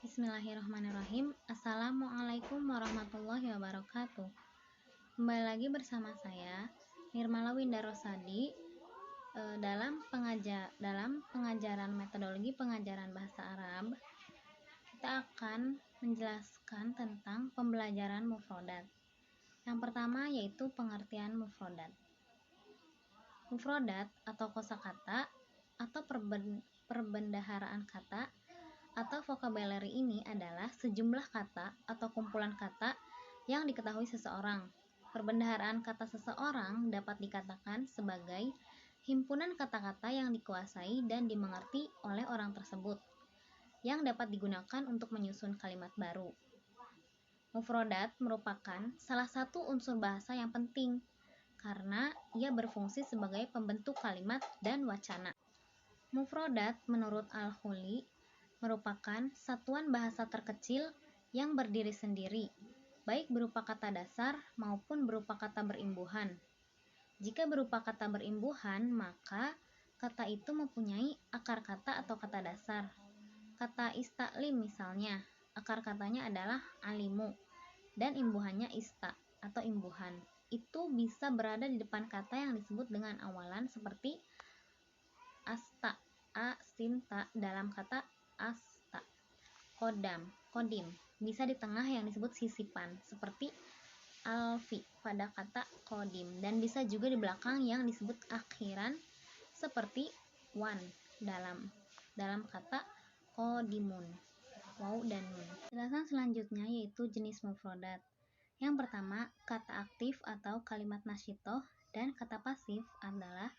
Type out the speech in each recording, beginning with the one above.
Bismillahirrahmanirrahim. Assalamualaikum warahmatullahi wabarakatuh. Kembali lagi bersama saya Nirmala Winda Rosadi dalam pengajaran metodologi pengajaran bahasa Arab. Kita akan menjelaskan tentang pembelajaran mufrodat. Yang pertama yaitu pengertian mufrodat. Mufrodat atau kosakata atau perbendaharaan kata atau vocabulary ini adalah sejumlah kata atau kumpulan kata yang diketahui seseorang. Perbendaharaan kata seseorang dapat dikatakan sebagai himpunan kata-kata yang dikuasai dan dimengerti oleh orang tersebut, yang dapat digunakan untuk menyusun kalimat baru. Mufrodat merupakan salah satu unsur bahasa yang penting, karena ia berfungsi sebagai pembentuk kalimat dan wacana. Mufrodat menurut Al-Huli merupakan satuan bahasa terkecil yang berdiri sendiri, baik berupa kata dasar maupun berupa kata berimbuhan. Jika berupa kata berimbuhan, maka kata itu mempunyai akar kata atau kata dasar. Kata istaklim misalnya, akar katanya adalah alimu, dan imbuhannya ista atau imbuhan. Itu bisa berada di depan kata yang disebut dengan awalan seperti asta, a, sin, ta dalam kata asta. Kodim bisa di tengah yang disebut sisipan seperti alfi pada kata kodim, dan bisa juga di belakang yang disebut akhiran seperti wan dalam kata kodimun, waw dan nun. Penjelasan selanjutnya yaitu jenis mufrodat. Yang pertama, kata aktif atau kalimat nasyitoh, dan kata pasif adalah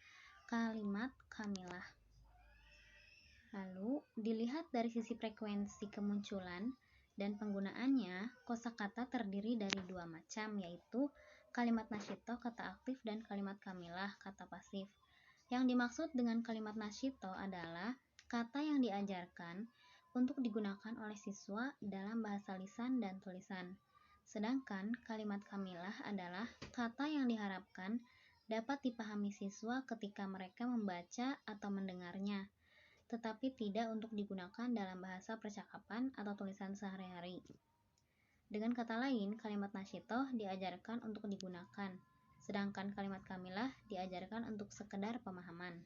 kalimat kamilah. Lalu, dilihat dari sisi frekuensi kemunculan dan penggunaannya, kosakata terdiri dari dua macam, yaitu kalimat nasyitoh kata aktif dan kalimat kamilah kata pasif. Yang dimaksud dengan kalimat nasyitoh adalah kata yang diajarkan untuk digunakan oleh siswa dalam bahasa lisan dan tulisan. Sedangkan kalimat kamilah adalah kata yang diharapkan dapat dipahami siswa ketika mereka membaca atau mendengarnya, tetapi tidak untuk digunakan dalam bahasa percakapan atau tulisan sehari-hari. Dengan kata lain, kalimat nasyitoh diajarkan untuk digunakan, sedangkan kalimat kamilah diajarkan untuk sekedar pemahaman.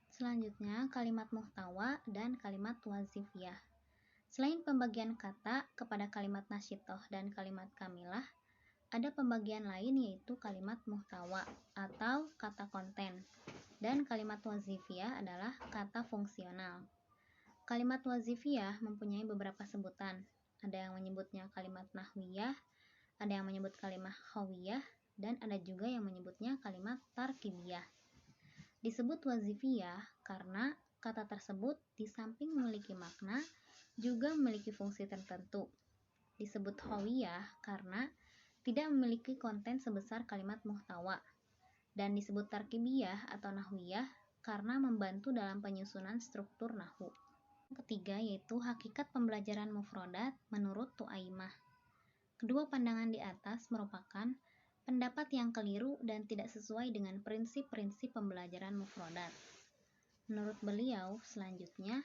Selanjutnya, kalimat muhtawa dan kalimat wazifiyah. Selain pembagian kata kepada kalimat nasyitoh dan kalimat kamilah, ada pembagian lain yaitu kalimat muhtawa atau kata konten, dan kalimat wazifiyah adalah kata fungsional. Kalimat wazifiyah mempunyai beberapa sebutan. Ada yang menyebutnya kalimat nahwiyah, ada yang menyebut kalimat khawiyah, dan ada juga yang menyebutnya kalimat tarkibiyah. Disebut wazifiyah karena kata tersebut di samping memiliki makna, juga memiliki fungsi tertentu. Disebut khawiyah karena tidak memiliki konten sebesar kalimat muhtawa, dan disebut tarkibiyah atau nahwiyah karena membantu dalam penyusunan struktur nahwu. Yang ketiga yaitu hakikat pembelajaran mufrodat menurut Tu'aimah. Kedua pandangan di atas merupakan pendapat yang keliru dan tidak sesuai dengan prinsip-prinsip pembelajaran mufrodat. Menurut beliau, selanjutnya,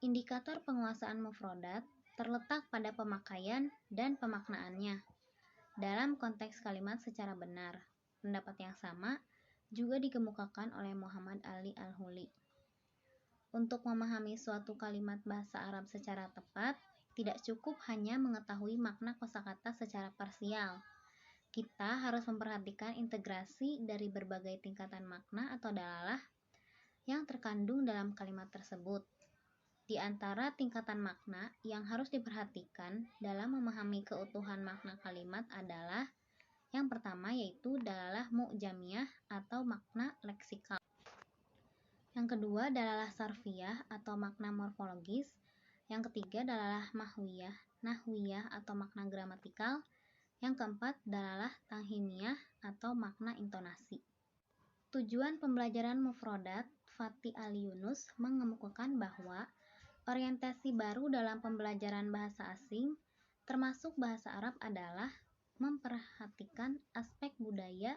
indikator penguasaan mufrodat terletak pada pemakaian dan pemaknaannya dalam konteks kalimat secara benar. Pendapat yang sama juga dikemukakan oleh Muhammad Ali Al-Huli. Untuk memahami suatu kalimat bahasa Arab secara tepat, tidak cukup hanya mengetahui makna kosakata secara parsial. Kita harus memperhatikan integrasi dari berbagai tingkatan makna atau dalalah yang terkandung dalam kalimat tersebut. Di antara tingkatan makna yang harus diperhatikan dalam memahami keutuhan makna kalimat adalah yang pertama yaitu dalalah mu'jamiyah atau makna leksikal. Yang kedua dalalah sarfiyah atau makna morfologis. Yang ketiga dalalah nahwiyah atau makna gramatikal. Yang keempat dalalah tanghimiyah atau makna intonasi. Tujuan pembelajaran mufrodat, Fatih Ali Yunus mengemukakan bahwa orientasi baru dalam pembelajaran bahasa asing, termasuk bahasa Arab adalah memperhatikan aspek budaya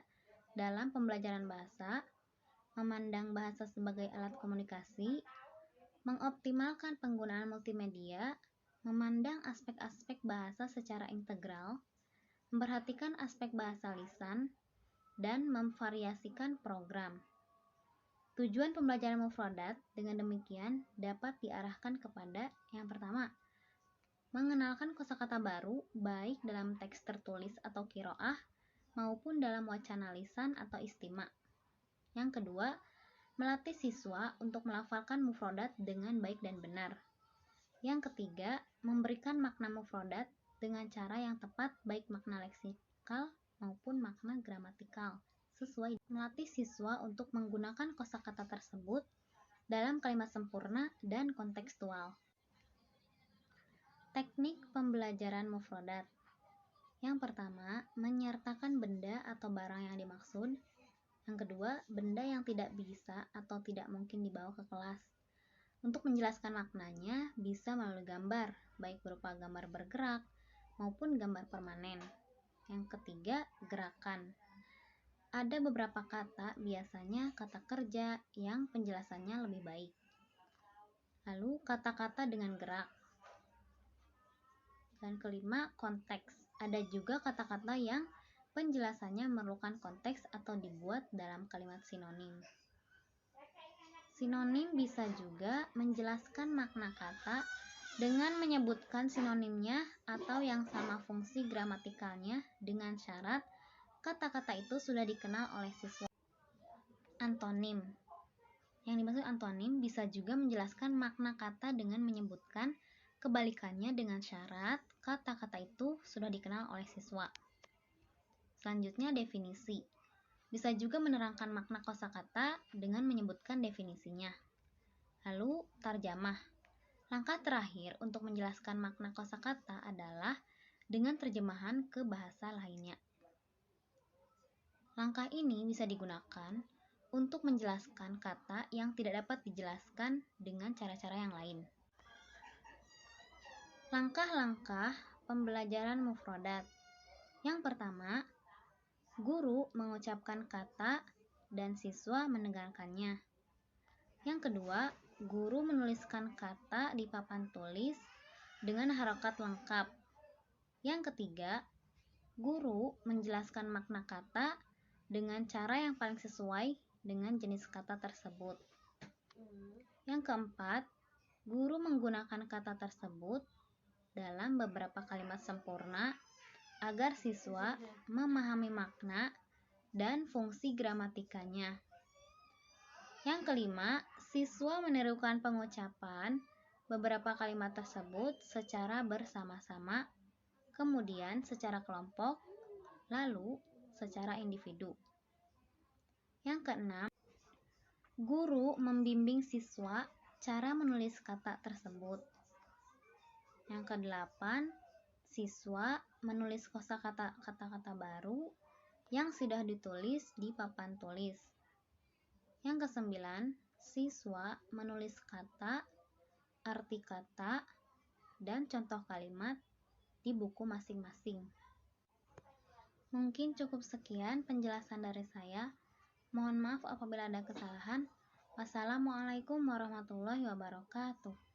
dalam pembelajaran bahasa, memandang bahasa sebagai alat komunikasi, Mengoptimalkan penggunaan multimedia, memandang aspek-aspek bahasa secara integral, memperhatikan aspek bahasa lisan, dan memvariasikan program. Tujuan pembelajaran mufradat dengan demikian dapat diarahkan kepada yang pertama, mengenalkan kosakata baru baik dalam teks tertulis atau qiraah maupun dalam wacana lisan atau istima. Yang kedua, melatih siswa untuk melafalkan mufradat dengan baik dan benar. Yang ketiga, memberikan makna mufradat dengan cara yang tepat baik makna leksikal maupun makna gramatikal sesuai. Melatih siswa untuk menggunakan kosakata tersebut dalam kalimat sempurna dan kontekstual. Teknik pembelajaran mufradat. Yang pertama, menyertakan benda atau barang yang dimaksud. Yang kedua, benda yang tidak bisa atau tidak mungkin dibawa ke kelas. Untuk menjelaskan maknanya, bisa melalui gambar, baik berupa gambar bergerak maupun gambar permanen. Yang ketiga, gerakan. Ada beberapa kata, biasanya kata kerja, yang penjelasannya lebih baik. Lalu, kata-kata dengan gerak. Dan kelima, konteks. Ada juga kata-kata yang penjelasannya memerlukan konteks atau dibuat dalam kalimat sinonim. Sinonim bisa juga menjelaskan makna kata dengan menyebutkan sinonimnya atau yang sama fungsi gramatikalnya dengan syarat kata-kata itu sudah dikenal oleh siswa. Antonim. Yang dimaksud antonim bisa juga menjelaskan makna kata dengan menyebutkan kebalikannya dengan syarat kata-kata itu sudah dikenal oleh siswa. Selanjutnya, definisi. Bisa juga menerangkan makna kosakata dengan menyebutkan definisinya. Lalu, tarjamah. Langkah terakhir untuk menjelaskan makna kosakata adalah dengan terjemahan ke bahasa lainnya. Langkah ini bisa digunakan untuk menjelaskan kata yang tidak dapat dijelaskan dengan cara-cara yang lain. Langkah-langkah pembelajaran mufradat. Yang pertama, guru mengucapkan kata dan siswa mendengarkannya. Yang kedua, guru menuliskan kata di papan tulis dengan harokat lengkap. Yang ketiga, guru menjelaskan makna kata dengan cara yang paling sesuai dengan jenis kata tersebut. Yang keempat, guru menggunakan kata tersebut dalam beberapa kalimat sempurna agar siswa memahami makna dan fungsi gramatikanya. Yang kelima, siswa menirukan pengucapan beberapa kalimat tersebut secara bersama-sama, kemudian secara kelompok, lalu secara individu. Yang keenam, guru membimbing siswa cara menulis kata tersebut. Yang kedelapan, siswa menulis kosakata kata-kata baru yang sudah ditulis di papan tulis. Yang kesembilan, siswa menulis kata, arti kata, dan contoh kalimat di buku masing-masing. Mungkin cukup sekian penjelasan dari saya. Mohon maaf apabila ada kesalahan. Wassalamualaikum warahmatullahi wabarakatuh.